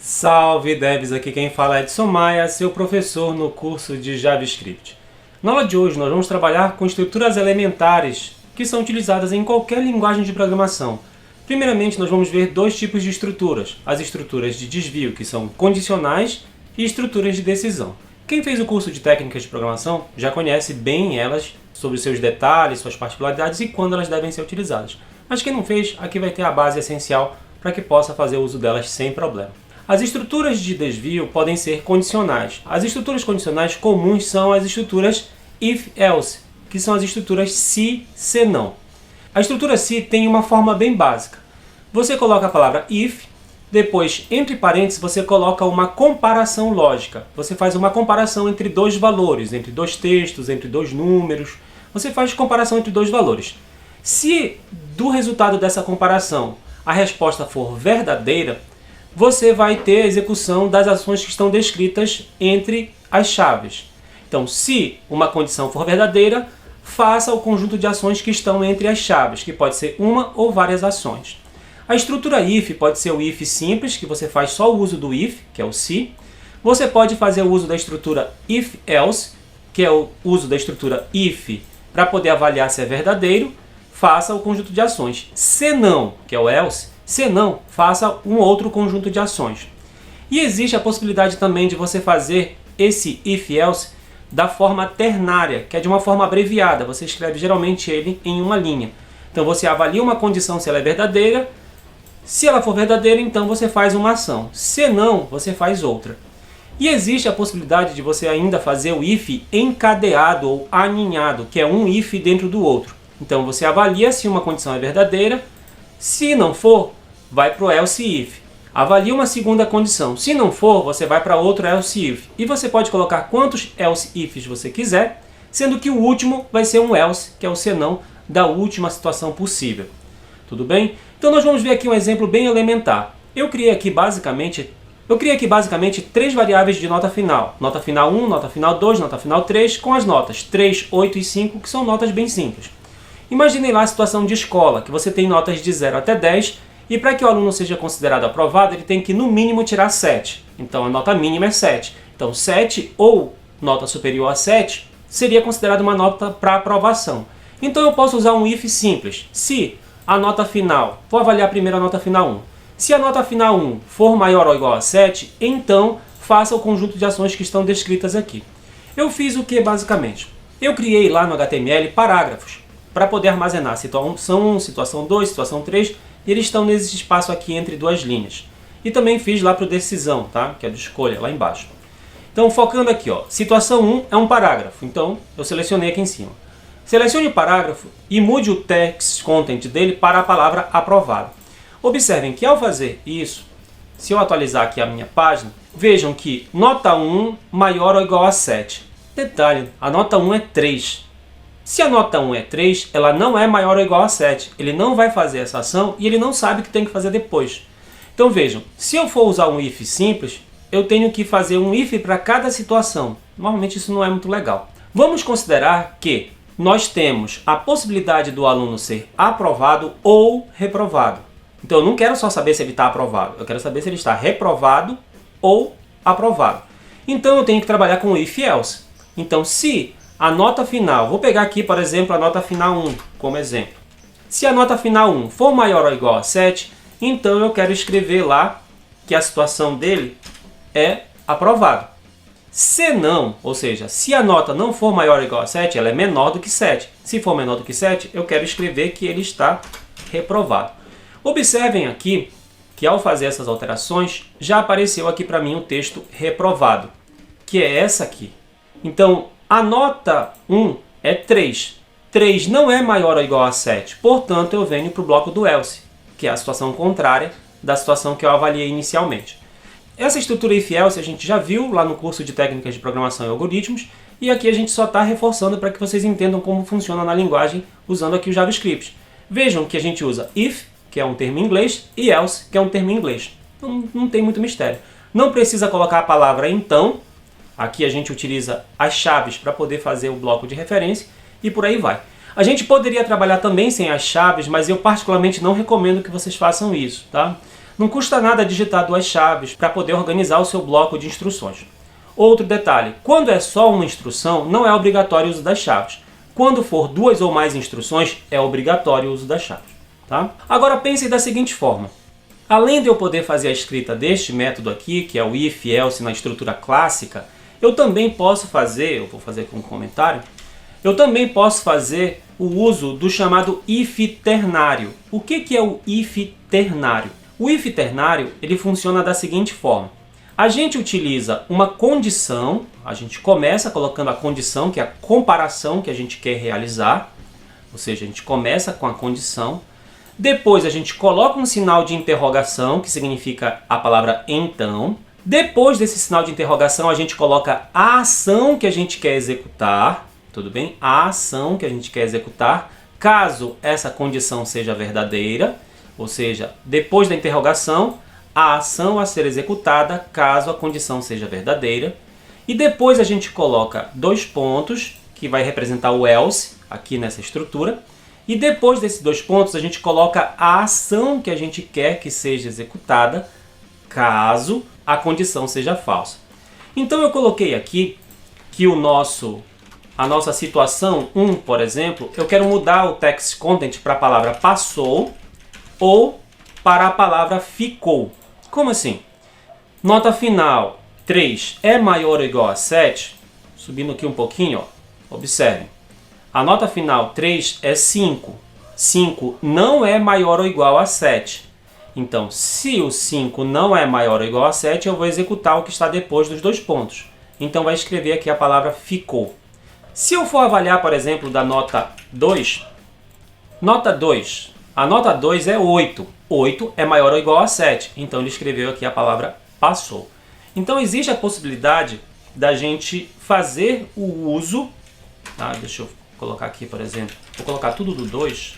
Salve devs, aqui quem fala é Edson Maia, seu professor no curso de JavaScript. Na aula de hoje nós vamos trabalhar com estruturas elementares que são utilizadas em qualquer linguagem de programação. Primeiramente nós vamos ver dois tipos de estruturas, as estruturas de desvio, que são condicionais, e estruturas de decisão. Quem fez o curso de técnicas de programação já conhece bem elas, sobre seus detalhes, suas particularidades e quando elas devem ser utilizadas. Mas quem não fez, aqui vai ter a base essencial para que possa fazer uso delas sem problema. As estruturas de desvio podem ser condicionais. As estruturas condicionais comuns são as estruturas if-else, que são as estruturas se, senão. A estrutura se tem uma forma bem básica. Você coloca a palavra if, depois, entre parênteses, você coloca uma comparação lógica. Você faz uma comparação entre dois valores, entre dois textos, entre dois números. Você faz comparação entre dois valores. Se do resultado dessa comparação a resposta for verdadeira, você vai ter a execução das ações que estão descritas entre as chaves. Então, se uma condição for verdadeira, faça o conjunto de ações que estão entre as chaves, que pode ser uma ou várias ações. A estrutura if pode ser o if simples, que você faz só o uso do if, que é o se. Você pode fazer o uso da estrutura if-else, que é o uso da estrutura if, para poder avaliar se é verdadeiro. Faça o conjunto de ações. Se não, que é o else, se não, faça um outro conjunto de ações. E existe a possibilidade também de você fazer esse if-else da forma ternária, que é de uma forma abreviada. Você escreve geralmente ele em uma linha. Então você avalia uma condição se ela é verdadeira. Se ela for verdadeira, então você faz uma ação. Se não, você faz outra. E existe a possibilidade de você ainda fazer o if encadeado ou aninhado, que é um if dentro do outro. Então você avalia se uma condição é verdadeira. Se não for, vai para o else if. Avalia uma segunda condição. Se não for, você vai para outro else if. E você pode colocar quantos else ifs você quiser, sendo que o último vai ser um else, que é o senão da última situação possível. Tudo bem? Então nós vamos ver aqui um exemplo bem elementar. Eu criei aqui basicamente três variáveis de nota final. Nota final 1, nota final 2, nota final 3, com as notas 3, 8 e 5, que são notas bem simples. Imaginem lá a situação de escola, que você tem notas de 0 até 10, e para que o aluno seja considerado aprovado, ele tem que no mínimo tirar 7. Então a nota mínima é 7. Então 7 ou nota superior a 7 seria considerado uma nota para aprovação. Então eu posso usar um if simples. Se a nota final, vou avaliar primeiro a nota final 1. Se a nota final 1 for maior ou igual a 7, então faça o conjunto de ações que estão descritas aqui. Eu fiz o que basicamente? Eu criei lá no HTML parágrafos para poder armazenar situação 1, situação 2, situação 3, e eles estão nesse espaço aqui entre duas linhas. E também fiz lá para o decisão, tá? Que é de escolha, lá embaixo. Então, focando aqui, ó, situação 1 é um parágrafo, então eu selecionei aqui em cima. Selecione o parágrafo e mude o text content dele para a palavra aprovado. Observem que ao fazer isso, se eu atualizar aqui a minha página, vejam que nota 1 maior ou igual a 7. Detalhe, a nota 1 é 3. Se a nota 1 é 3, ela não é maior ou igual a 7. Ele não vai fazer essa ação e ele não sabe o que tem que fazer depois. Então vejam, se eu for usar um if simples, eu tenho que fazer um if para cada situação. Normalmente isso não é muito legal. Vamos considerar que nós temos a possibilidade do aluno ser aprovado ou reprovado. Então eu não quero só saber se ele está aprovado, eu quero saber se ele está reprovado ou aprovado. Então eu tenho que trabalhar com if-else. Então se a nota final, vou pegar aqui, por exemplo, a nota final 1 como exemplo. Se a nota final 1 for maior ou igual a 7, então eu quero escrever lá que a situação dele é aprovado. Se não, ou seja, se a nota não for maior ou igual a 7, ela é menor do que 7. Se for menor do que 7, eu quero escrever que ele está reprovado. Observem aqui que ao fazer essas alterações, já apareceu aqui para mim o texto reprovado, que é essa aqui. Então, a nota 1 é 3. 3 não é maior ou igual a 7, portanto eu venho para o bloco do else, que é a situação contrária da situação que eu avaliei inicialmente. Essa estrutura if-else a gente já viu lá no curso de técnicas de programação e algoritmos, e aqui a gente só está reforçando para que vocês entendam como funciona na linguagem usando aqui o JavaScript. Vejam que a gente usa if, que é um termo em inglês, e else, que é um termo em inglês. Então não tem muito mistério. Não precisa colocar a palavra então. Aqui a gente utiliza as chaves para poder fazer o bloco de referência e por aí vai. A gente poderia trabalhar também sem as chaves, mas eu particularmente não recomendo que vocês façam isso, tá? Não custa nada digitar duas chaves para poder organizar o seu bloco de instruções. Outro detalhe, quando é só uma instrução, não é obrigatório o uso das chaves. Quando for duas ou mais instruções, é obrigatório o uso das chaves. Tá? Agora pense da seguinte forma. Além de eu poder fazer a escrita deste método aqui, que é o if, else na estrutura clássica, eu também posso fazer, eu vou fazer aqui um comentário, eu também posso fazer o uso do chamado if ternário. O que é o if ternário? O if ternário ele funciona da seguinte forma. A gente utiliza uma condição, a gente começa colocando a condição, que é a comparação que a gente quer realizar, ou seja, a gente começa com a condição, depois a gente coloca um sinal de interrogação, que significa a palavra então. Depois desse sinal de interrogação, a gente coloca a ação que a gente quer executar, tudo bem? A ação que a gente quer executar, caso essa condição seja verdadeira, ou seja, depois da interrogação, a ação a ser executada, caso a condição seja verdadeira. E depois a gente coloca dois pontos, que vai representar o else, aqui nessa estrutura. E depois desses dois pontos, a gente coloca a ação que a gente quer que seja executada, caso a condição seja falsa. Então eu coloquei aqui que a nossa situação 1, por exemplo, eu quero mudar o text content para a palavra passou ou para a palavra ficou. Como assim? Nota final 3 é maior ou igual a 7? Subindo aqui um pouquinho, ó, observem. A nota final 3 é 5. 5 não é maior ou igual a 7. Então, se o 5 não é maior ou igual a 7, eu vou executar o que está depois dos dois pontos. Então, vai escrever aqui a palavra ficou. Se eu for avaliar, por exemplo, da nota 2, a nota 2 é 8. 8 é maior ou igual a 7. Então, ele escreveu aqui a palavra passou. Então, existe a possibilidade da gente fazer o uso. Tá? Deixa eu colocar aqui, por exemplo. Vou colocar tudo do 2,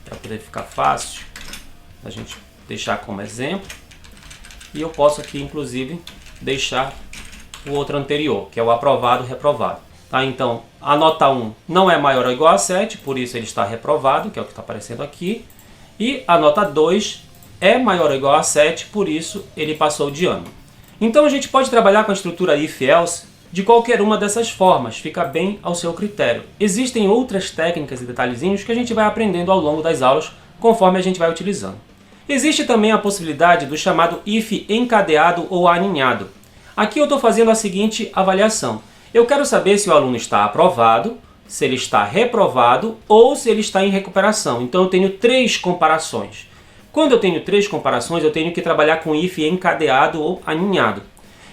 para poder ficar fácil. A gente deixar como exemplo. E eu posso aqui, inclusive, deixar o outro anterior, que é o aprovado, reprovado. Tá? Então, a nota 1 não é maior ou igual a 7, por isso ele está reprovado, que é o que está aparecendo aqui. E a nota 2 é maior ou igual a 7, por isso ele passou de ano. Então, a gente pode trabalhar com a estrutura if-else de qualquer uma dessas formas, fica bem ao seu critério. Existem outras técnicas e detalhezinhos que a gente vai aprendendo ao longo das aulas, conforme a gente vai utilizando. Existe também a possibilidade do chamado if encadeado ou aninhado. Aqui eu estou fazendo a seguinte avaliação. Eu quero saber se o aluno está aprovado, se ele está reprovado ou se ele está em recuperação. Então eu tenho 3 comparações. Quando eu tenho 3 comparações, eu tenho que trabalhar com if encadeado ou aninhado.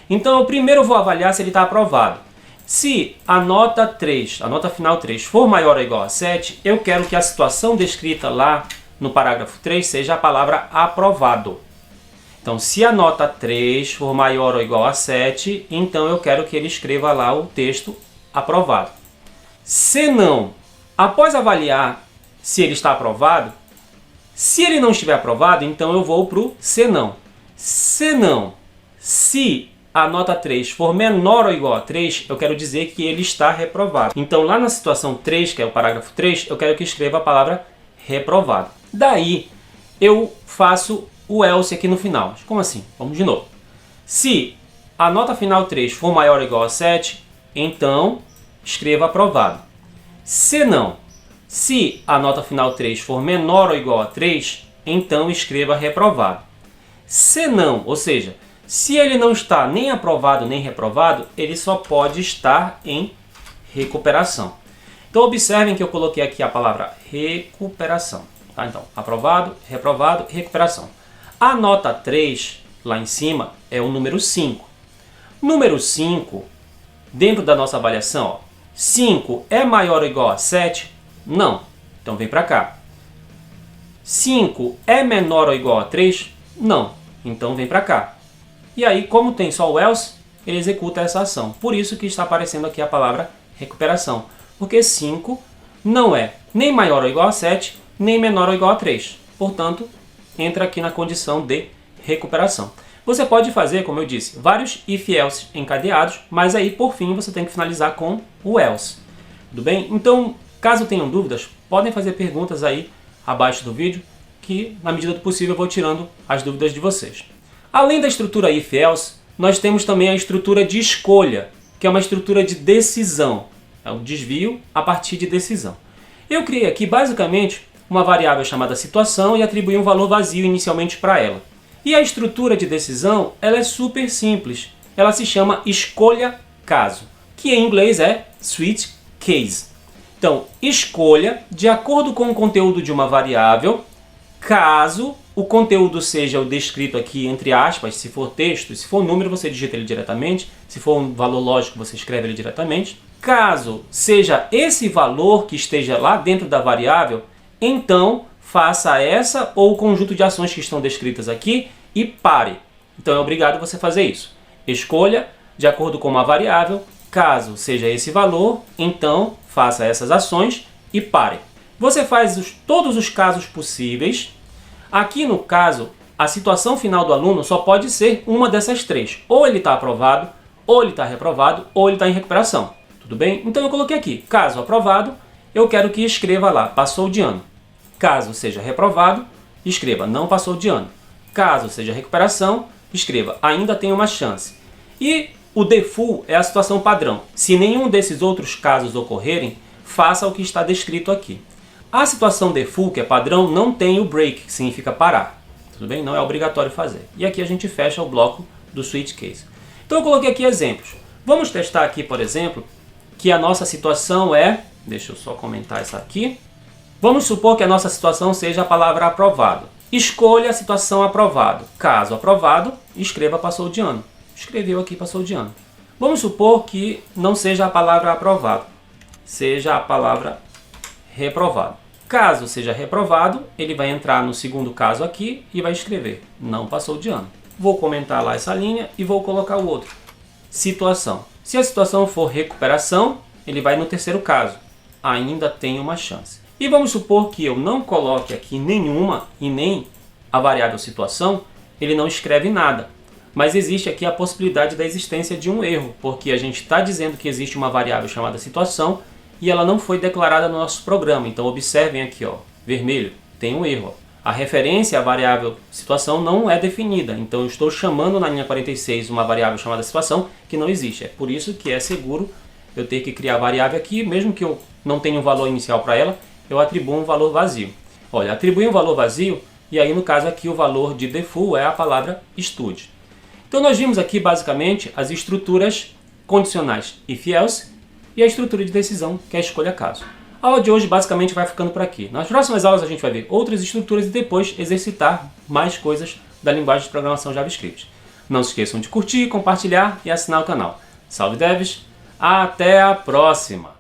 Então eu primeiro vou avaliar se ele está aprovado. Se a nota 3, a nota final 3, for maior ou igual a 7, eu quero que a situação descrita lá no parágrafo 3 seja a palavra aprovado. Então, se a nota 3 for maior ou igual a 7, então eu quero que ele escreva lá o texto aprovado. Se não, após avaliar se ele está aprovado, se ele não estiver aprovado, então eu vou para o se não. Se não, se a nota 3 for menor ou igual a 3, eu quero dizer que ele está reprovado. Então, lá na situação 3, que é o parágrafo 3, eu quero que escreva a palavra reprovado. Daí, eu faço o else aqui no final. Como assim? Vamos de novo. Se a nota final 3 for maior ou igual a 7, então escreva aprovado. Se não, se a nota final 3 for menor ou igual a 3, então escreva reprovado. Se não, ou seja, se ele não está nem aprovado nem reprovado, ele só pode estar em recuperação. Então observem que eu coloquei aqui a palavra recuperação. Tá? Então, aprovado, reprovado, recuperação. A nota 3, lá em cima, é o número 5. Número 5, dentro da nossa avaliação, ó, 5 é maior ou igual a 7? Não. Então vem para cá. 5 é menor ou igual a 3? Não. Então vem para cá. E aí, como tem só o else, ele executa essa ação. Por isso que está aparecendo aqui a palavra recuperação. Porque 5 não é nem maior ou igual a 7, nem menor ou igual a 3. Portanto, entra aqui na condição de recuperação. Você pode fazer, como eu disse, vários if-else encadeados, mas aí, por fim, você tem que finalizar com o else. Tudo bem? Então, caso tenham dúvidas, podem fazer perguntas aí abaixo do vídeo, que que, na medida do possível, eu vou tirando as dúvidas de vocês. Além da estrutura if-else, nós temos também a estrutura de escolha, que é uma estrutura de decisão. É um desvio a partir de decisão. Eu criei aqui, basicamente, uma variável chamada situação e atribuí um valor vazio inicialmente para ela. E a estrutura de decisão, ela é super simples. Ela se chama escolha caso, que em inglês é switch case. Então, escolha de acordo com o conteúdo de uma variável, caso o conteúdo seja o descrito aqui entre aspas, se for texto, se for número você digita ele diretamente, se for um valor lógico você escreve ele diretamente. Caso seja esse valor que esteja lá dentro da variável, então faça essa ou o conjunto de ações que estão descritas aqui e pare. Então é obrigado você fazer isso. Escolha de acordo com uma variável, caso seja esse valor, então faça essas ações e pare. Você faz todos os casos possíveis. Aqui no caso, a situação final do aluno só pode ser uma dessas três. Ou ele está aprovado, ou ele está reprovado, ou ele está em recuperação. Tudo bem? Então eu coloquei aqui, caso aprovado, eu quero que escreva lá, passou de ano. Caso seja reprovado, escreva, não passou de ano. Caso seja recuperação, escreva, ainda tem uma chance. E o default é a situação padrão. Se nenhum desses outros casos ocorrerem, faça o que está descrito aqui. A situação default, que é padrão, não tem o break, que significa parar. Tudo bem? Não é obrigatório fazer. E aqui a gente fecha o bloco do switch case. Então eu coloquei aqui exemplos. Vamos testar aqui, por exemplo, que a nossa situação é... Deixa eu só comentar isso aqui. Vamos supor que a nossa situação seja a palavra aprovado. Escolha a situação aprovado. Caso aprovado, escreva passou de ano. Escreveu aqui passou de ano. Vamos supor que não seja a palavra aprovado, seja a palavra reprovado. Caso seja reprovado, ele vai entrar no segundo caso aqui e vai escrever não passou de ano. Vou comentar lá essa linha e vou colocar o outro. Situação. Se a situação for recuperação, ele vai no terceiro caso. Ainda tem uma chance. E vamos supor que eu não coloque aqui nenhuma e nem a variável situação, ele não escreve nada. Mas existe aqui a possibilidade da existência de um erro, porque a gente está dizendo que existe uma variável chamada situação e ela não foi declarada no nosso programa. Então observem aqui, ó, vermelho, tem um erro. A referência à variável situação não é definida, então eu estou chamando na linha 46 uma variável chamada situação que não existe. É por isso que é seguro eu ter que criar a variável aqui, mesmo que eu não tenha um valor inicial para ela, eu atribuo um valor vazio. Olha, atribuí um valor vazio e aí no caso aqui o valor de default é a palavra estude. Então nós vimos aqui basicamente as estruturas condicionais if-else e a estrutura de decisão, que é a escolha caso. A aula de hoje basicamente vai ficando por aqui. Nas próximas aulas a gente vai ver outras estruturas e depois exercitar mais coisas da linguagem de programação JavaScript. Não se esqueçam de curtir, compartilhar e assinar o canal. Salve devs, até a próxima!